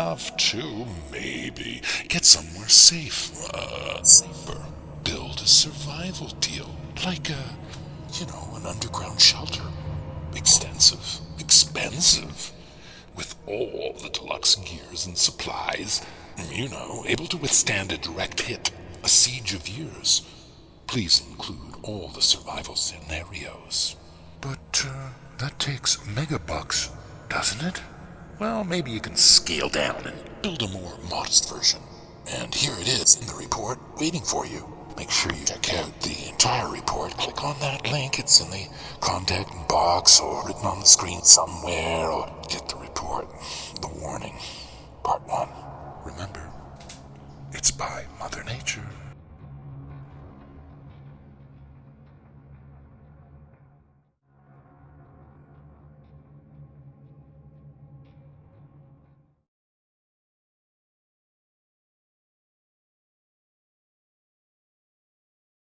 Have to, maybe, get somewhere safer. Build a survival deal, like an underground shelter. Expensive, with all the deluxe gears and supplies, able to withstand a direct hit, a siege of years. Please include all the survival scenarios. But, that takes megabucks, doesn't it? Well, maybe you can scale down and build a more modest version. And here it is in the report, waiting for you. Make sure you check out the entire report. Click on that link. It's in the contact box or written on the screen somewhere. Or get the report, the warning.